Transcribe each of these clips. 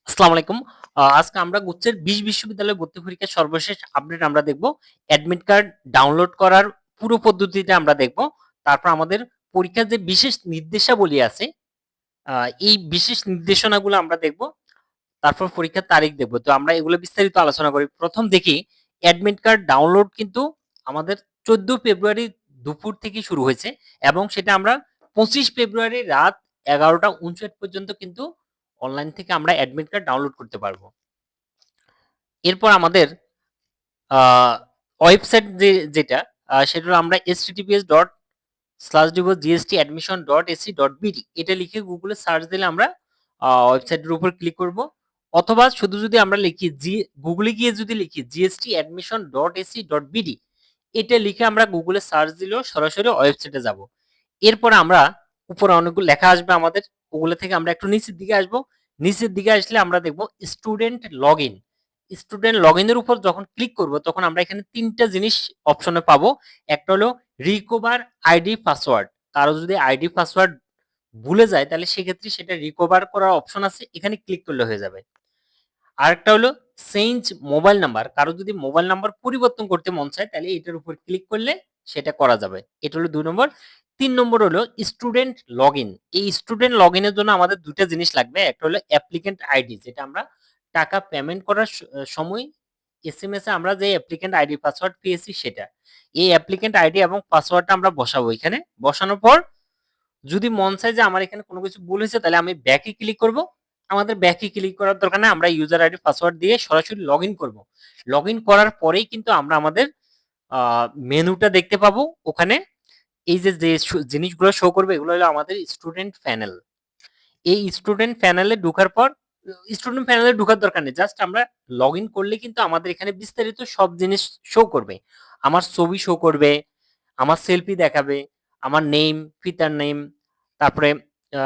আসসালামু আলাইকুম। আজকে আমরা গুচ্ছের ২০ বিশ্ববিদ্যালয় ভর্তি পরীক্ষার সর্বশেষ আপডেট আমরা দেখব। অ্যাডমিট কার্ড ডাউনলোড করার পুরো পদ্ধতিটা আমরা দেখব। তারপর আমাদের পরীক্ষার যে বিশেষ নির্দেশাবলী আছে, আ এই বিশেষ নির্দেশনাগুলো আমরা দেখব। তারপর পরীক্ষার তারিখ দেখব। তো আমরা এগুলো বিস্তারিত আলোচনা করি। ১ম দেখি অ্যাডমিট কার্ড ডাউনলোড কিন্তু আমাদের ১৪ ফেব্রুয়ারি দুপুর থেকে শুরু হয়েছে এবং সেটা আমরা ২৫ ফেব্রুয়ারি রাত ১১:৫৯ পর্যন্ত কিন্তু অনলাইন থেকে আমরা অ্যাডমিট কার্ড ডাউনলোড করতে পারবো। এরপর আমাদের আ ওয়েবসাইট যেটা সেটা হলো আমরা https://gstadmission.ac.bd এটা লিখে গুগলে সার্চ দিলে আমরা ওয়েবসাইটের উপর ক্লিক করব। অথবা শুধু যদি আমরা লিখি গুগলে গিয়ে যদি লিখি gstadmission.ac.bd এটা লিখে আমরা গুগলে সার্চ দিলেও সরাসরি ওয়েবসাইটে যাব। এরপর আমরা উপরে অনেকগুলো লেখা আসবে আমাদের, ওগুলো থেকে আমরা একটু নিচের দিকে আসব। নিচের দিকে আসলে আমরা দেখব স্টুডেন্ট লগইন। স্টুডেন্ট লগইন এর উপর যখন ক্লিক করব তখন আমরা এখানে ৩ টা জিনিস অপশনে পাবো। একটা হলো রিকভার আইডি পাসওয়ার্ড। কারো যদি আইডি পাসওয়ার্ড ভুলে যায় তাহলে সেক্ষেত্রে সেটা রিকভার করার অপশন আছে। এখানে ক্লিক করলে হয়ে যাবে। আরেকটা হলো চেঞ্জ মোবাইল নাম্বার। কারো যদি মোবাইল নাম্বার পরিবর্তন করতে মন চায় তাহলে এটার উপর ক্লিক করলে সেটা করা যাবে। এটা হলো ২ নম্বর। ৩ নম্বর হলো স্টুডেন্ট লগইন। এই স্টুডেন্ট লগইন এর জন্য আমাদের ২ টা জিনিস লাগবে। একটা হলো অ্যাপ্লিক্যান্ট আইডি, যেটা আমরা টাকা পেমেন্ট করার সময় এসএমএস এ আমরা যে অ্যাপ্লিক্যান্ট আইডি পাসওয়ার্ড পেয়েছি সেটা। এই অ্যাপ্লিক্যান্ট আইডি এবং পাসওয়ার্ডটা আমরা বসাবো এখানে। বসানোর পর যদি মন চায় যে আমার এখানে কোনো কিছু ভুল হয়েছে তাহলে আমি ব্যাকে ক্লিক করব। আমাদের ব্যাকে ক্লিক করার দরকার নাই। আমরা ইউজার আইডি পাসওয়ার্ড দিয়ে সরাসরি লগইন করব। লগইন করার পরেই কিন্তু আমরা আমাদের আ মেনুটা দেখতে পাবো। ওখানে এই যে জিনিসগুলো শো করবে এগুলো হলো আমাদের স্টুডেন্ট প্যানেল। এই স্টুডেন্ট প্যানেলে ঢোকার পর স্টুডেন্ট প্যানেলে ঢোকার দরকার নেই। জাস্ট আমরা লগইন করলে কিন্তু আমাদের এখানে বিস্তারিত সব জিনিস শো করবে। আমার ছবি শো করবে, আমার সেলফি দেখাবে, আমার নেম, পিতার নেম, তারপরে আ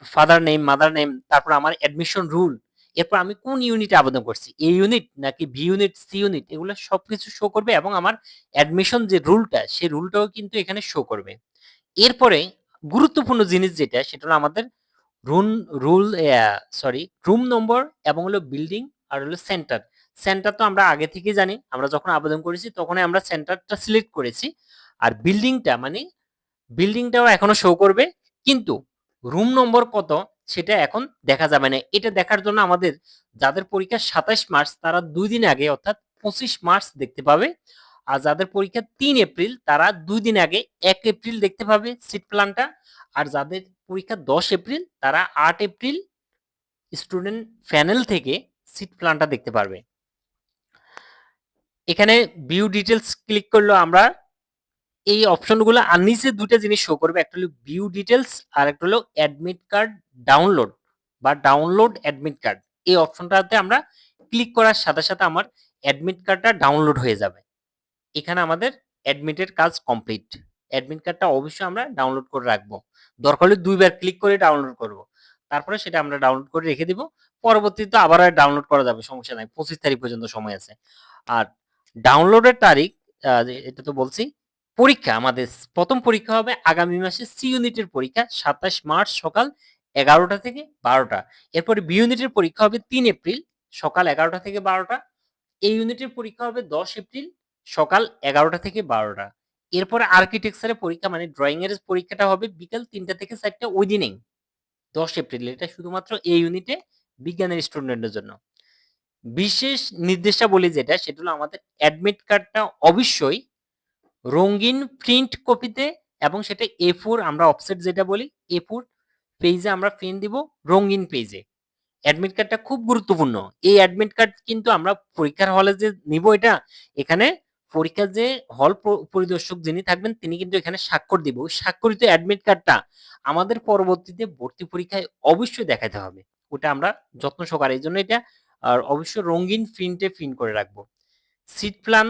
ফাদার নেম, মাদার নেম, তারপর আমার অ্যাডমিশন রুল। এরপর আমি কোন ইউনিটে আবেদন করছি। এ ইউনিট নাকি বি ইউনিট, সি ইউনিট, এগুলো সবকিছু শো করবে এবং আমার অ্যাডমিশন যে রুলটা, সেই রুলটাও কিন্তু এখানে শো করবে। এরপরে গুরুত্বপূর্ণ জিনিস যেটা সেটা হলো আমাদের রুন রুল সরি রুম নম্বর এবং হলো বিল্ডিং আর হলো সেন্টার। সেন্টার তো আমরা আগে থেকেই জানি। আমরা যখন আবেদন করেছি তখনই আমরা সেন্টারটা সিলেক্ট করেছি। আর বিল্ডিংটা মানে বিল্ডিংটাও এখনো শো করবে। কিন্তু রুম নম্বর কত সেটা এখন দেখা যাবে না। এটা দেখার জন্য আমাদের যাদের পরীক্ষা ২৭ মার্চ তারা ২ দিন আগে অর্থাৎ ২৫ মার্চ দেখতে পাবে। আর যাদের পরীক্ষা ৩ এপ্রিল তারা ২ দিন আগে ১ এপ্রিল দেখতে পাবে সিট প্ল্যানটা। আর যাদের পরীক্ষা ১০ এপ্রিল তারা ৮ এপ্রিল স্টুডেন্ট প্যানেল থেকে সিট প্ল্যানটা দেখতে পারবে। এখানে ভিউ ডিটেইলস ক্লিক করলেও আমরা এই অপশনগুলো আর নিচে ২ টা জিনিস শো করবে। একটা হলো ভিউ ডিটেইলস আর একটা হলো অ্যাডমিট কার্ড ডাউনলোড বা ডাউনলোড অ্যাডমিট কার্ড। এই অপশনটাতে আমরা ক্লিক করার সাথে, সাথে আমার অ্যাডমিট কার্ডটা ডাউনলোড হয়ে যাবে। এখানে আমাদের অ্যাডমিটের কাজ কমপ্লিট। অ্যাডমিট কার্ডটা অবশ্যই আমরা ডাউনলোড করে রাখবো। দরকার হলে ২ বার ক্লিক করে ডাউনলোড করব। তারপরে সেটা আমরা ডাউনলোড করে রেখে দিব। পরবর্তীতে আবার ডাউনলোড করা যাবে, সমস্যা নাই। ২৫ তারিখ পর্যন্ত সময় আছে। আর ডাউনলোডের তারিখ এটা তো বলছি। পরীক্ষা আমাদের ১ম পরীক্ষা হবে আগামী মাসে সি ইউনিটের পরীক্ষা ২৭ মার্চ সকাল ১১টা থেকে ১২টা। এরপরে বি ইউনিটের পরীক্ষা হবে ৩ এপ্রিল সকাল ১১টা থেকে ১২টা। এই ইউনিটের পরীক্ষা হবে ১০ এপ্রিল সকাল ১১টা থেকে ১২টা। এরপরে আর্কিটেকচার এর পরীক্ষা মানে ড্রইং এর পরীক্ষাটা হবে বিকাল ৩টা থেকে ৪টা ওই দিনেই ১০ এপ্রিল। এটা শুধুমাত্র এই ইউনিটে বিজ্ঞানের স্টুডেন্টদের জন্য। বিশেষ নির্দেশাবলী যেটা সেটা হলো আমাদের অ্যাডমিট কার্ডটা অবশ্যই রঙিন প্রিন্ট কপিতে এবং সেটা A4 আমরা অফসেট যেটা বলি A4 পেজে আমরা প্রিন্ট দিব, রঙিন পেজে। অ্যাডমিট কার্ডটা খুব গুরুত্বপূর্ণ। এই অ্যাডমিট কার্ড কিন্তু আমরা পরীক্ষার হলে যে নিব এটা, এখানে পরীক্ষার যে হল পরিদর্শক যিনি থাকবেন তিনি কিন্তু এখানে স্বাক্ষর দিব। ওই স্বাক্ষরিত অ্যাডমিট কার্ডটা আমাদের পরবর্তীতে ভর্তি পরীক্ষায় অবশ্যই দেখাতে হবে। ওটা আমরা যত্ন সহকারে এইজন্য এটা আর অবশ্যই রঙিন প্রিন্টে প্রিন্ট করে রাখবো। সিট প্ল্যান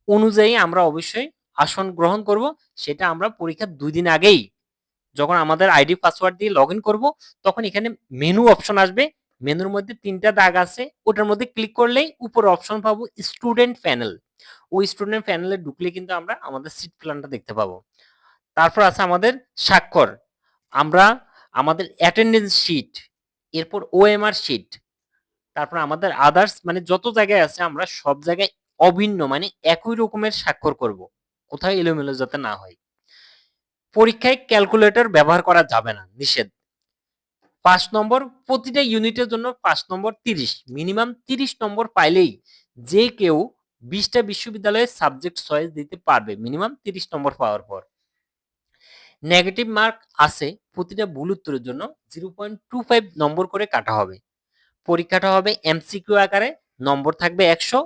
অনুযায়ী আমরা অবশ্যই আসন গ্রহণ করব। সেটা আমরা পরীক্ষার ২ দিন আগেই যখন আমাদের আইডি পাসওয়ার্ড দিয়ে লগইন করব তখন এখানে মেনু অপশন আসবে। মেনুর মধ্যে ৩ টা দাগ আছে। ওটার মধ্যে ক্লিক করলেই উপরে অপশন পাবো স্টুডেন্ট প্যানেল। ওই স্টুডেন্ট প্যানেলে ঢুকলে কিন্তু আমরা আমাদের সিট প্ল্যানটা দেখতে পাবো। তারপর আছে আমাদের স্বাক্ষর। আমরা আমাদের অ্যাটেন্ডেন্স শিট এরপর ওএমআর শিট, তারপর আমাদের আদার্স মানে যত জায়গায় আছে আমরা সব জায়গায় অভিন্ন মানে একই রকমের স্বাক্ষর করব, কোথায় এলোমেলো যাতে না হয়। পরীক্ষায় ক্যালকুলেটর ব্যবহার করা যাবে না, নিষেধ। 5 নম্বর, প্রতিটা ইউনিটের জন্য 5 নম্বর 30, মিনিমাম 30 নম্বর পাইলেই যে কেউ 20টা বিশ্ববিদ্যালয়ে সাবজেক্ট চয়েস দিতে পারবে, মিনিমাম 30 নম্বর পাওয়ার পর। নেগেটিভ মার্ক আছে প্রতিটা ভুল উত্তরের জন্য 0.25 নম্বর করে কাটা হবে। পরীক্ষাটা হবে এমসিকিউ আকারে, নম্বর থাকবে 100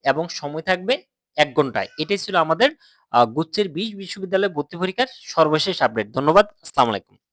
এবং সময় থাকবে 1 ঘন্টা। এটাই ছিল আমাদের গুচ্ছের 20 বিশ্ববিদ্যালয় ভর্তি পরীক্ষার সর্বশেষ আপডেট। ধন্যবাদ, আসসালামু আলাইকুম।